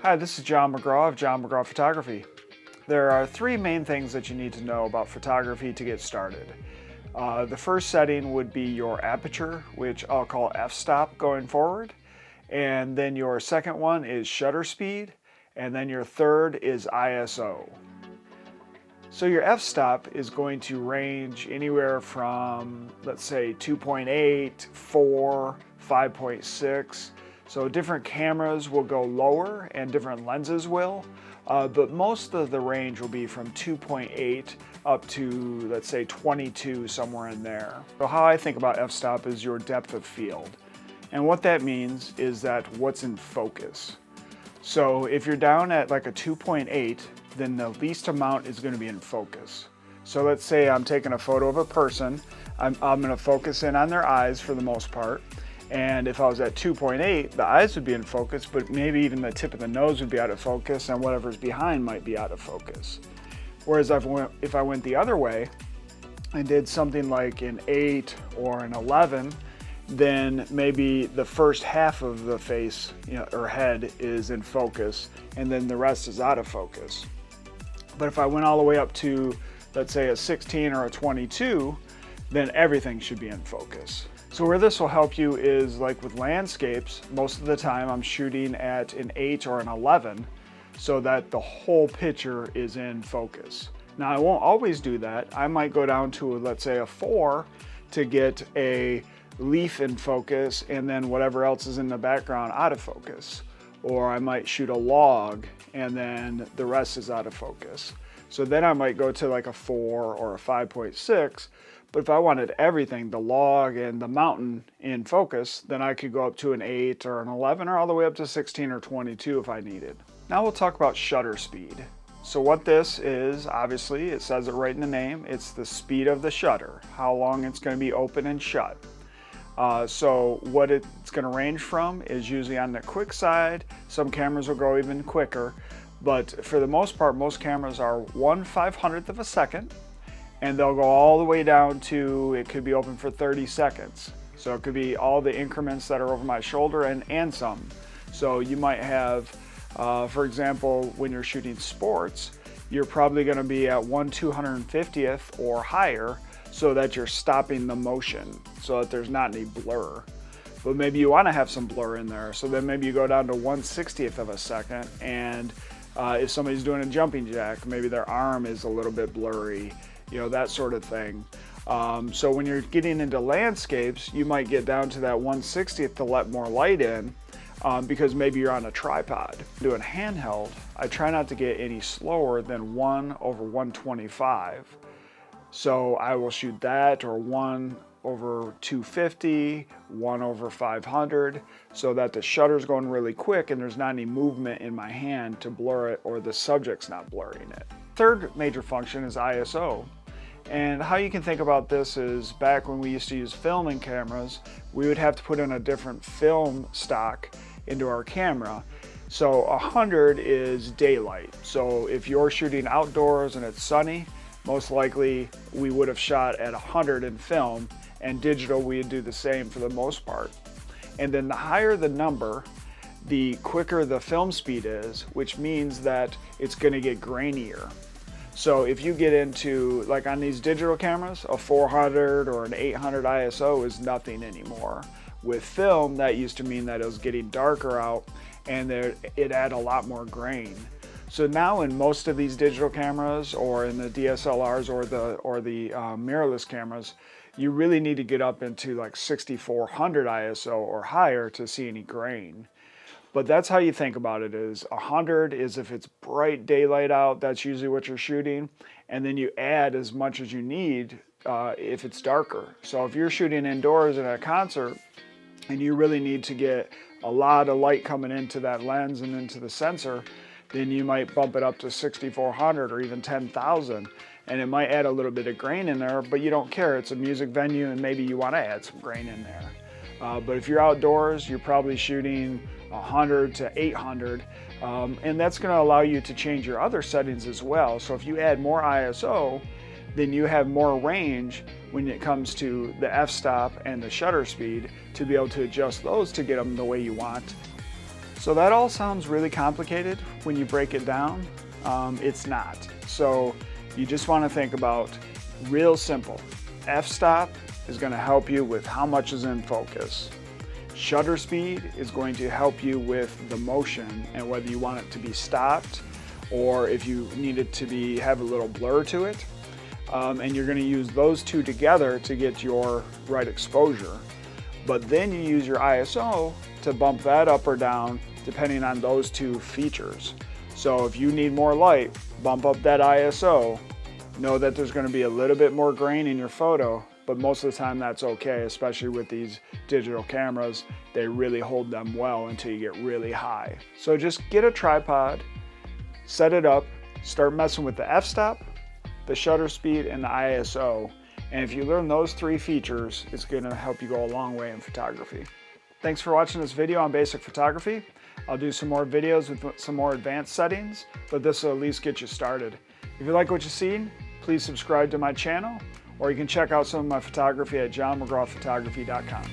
Hi, this is John McGraw of John McGraw Photography. There are three main things that you need to know about photography to get started. The first setting would be your aperture, which I'll call f-stop going forward. And then your second one is shutter speed. And then your third is ISO. So your f-stop is going to range anywhere from, let's say, 2.8, 4, 5.6. So different cameras will go lower and different lenses will, but most of the range will be from 2.8 up to, let's say, 22, somewhere in there. So how I think about f-stop is your depth of field. And what that means is that what's in focus. So if you're down at like a 2.8, then the least amount is going to be in focus. So let's say I'm taking a photo of a person. I'm going to focus in on their eyes for the most part. And if I was at 2.8, the eyes would be in focus, but maybe even the tip of the nose would be out of focus and whatever's behind might be out of focus. Whereas if I went the other way and did something like an 8 or an 11, then maybe the first half of the face, or head is in focus, and then the rest is out of focus. But if I went all the way up to, let's say, a 16 or a 22, then everything should be in focus. So where this will help you is like with landscapes, most of the time I'm shooting at an 8 or an 11 so that the whole picture is in focus. Now I won't always do that. I might go down to, let's say, a 4 to get a leaf in focus and then whatever else is in the background out of focus. Or I might shoot a log and then the rest is out of focus. So then I might go to like a 4 or a 5.6. But if I wanted everything, the log and the mountain in focus, then I could go up to an 8 or an 11 or all the way up to 16 or 22 if I needed. Now we'll talk about shutter speed. So what this is, obviously, it says it right in the name, it's the speed of the shutter, how long it's going to be open and shut. So what it's going to range from is usually on the quick side. Some cameras will go even quicker, but for the most part, most cameras are 1/500th of a second. And they'll go all the way down to, it could be open for 30 seconds. So it could be all the increments that are over my shoulder and some. So you might have, for example, when you're shooting sports, you're probably going to be at 1/250th or higher so that you're stopping the motion so that there's not any blur. But maybe you want to have some blur in there. So then maybe you go down to 1/60th of a second. And if somebody's doing a jumping jack, maybe their arm is a little bit blurry. That sort of thing. So when you're getting into landscapes, you might get down to that 1/60th to let more light in because maybe you're on a tripod. Doing handheld, I try not to get any slower than 1/125. So I will shoot that, or 1/250, 1/500, so that the shutter's going really quick and there's not any movement in my hand to blur it or the subject's not blurring it. Third major function is ISO. And how you can think about this is back when we used to use filming cameras, we would have to put in a different film stock into our camera. So 100 is daylight. So if you're shooting outdoors and it's sunny, most likely we would have shot at 100 in film, and digital we'd do the same for the most part. And then the higher the number, the quicker the film speed is, which means that it's going to get grainier. So if you get into, like on these digital cameras, a 400 or an 800 ISO is nothing anymore. With film, that used to mean that it was getting darker out and it had a lot more grain. So now in most of these digital cameras, or in the DSLRs or the mirrorless cameras, you really need to get up into like 6400 ISO or higher to see any grain. But that's how you think about it, is 100 is if it's bright daylight out, that's usually what you're shooting. And then you add as much as you need if it's darker. So if you're shooting indoors at a concert and you really need to get a lot of light coming into that lens and into the sensor, then you might bump it up to 6400 or even 10,000. And it might add a little bit of grain in there, but you don't care. It's a music venue and maybe you want to add some grain in there. But if you're outdoors, you're probably shooting 100 to 800, and that's going to allow you to change your other settings as well. So if you add more ISO, then you have more range when it comes to the f-stop and the shutter speed to be able to adjust those to get them the way you want. So that all sounds really complicated when you break it down. It's not. So you just want to think about real simple. F-stop is going to help you with how much is in focus. Shutter speed is going to help you with the motion and whether you want it to be stopped or if you need it to have a little blur to it. And you're going to use those two together to get your right exposure. But then you use your ISO to bump that up or down depending on those two features. So if you need more light, bump up that ISO. Know that there's going to be a little bit more grain in your photo, but most of the time that's okay, especially with these digital cameras. They really hold them well until you get really high. So just get a tripod, set it up, start messing with the f-stop, the shutter speed, and the ISO. And if you learn those three features, it's going to help you go a long way in photography. Thanks for watching this video on basic photography. I'll do some more videos with some more advanced settings, but this will at least get you started. If you like what you've seen, please subscribe to my channel, or you can check out some of my photography at johnmcgrawphotography.com.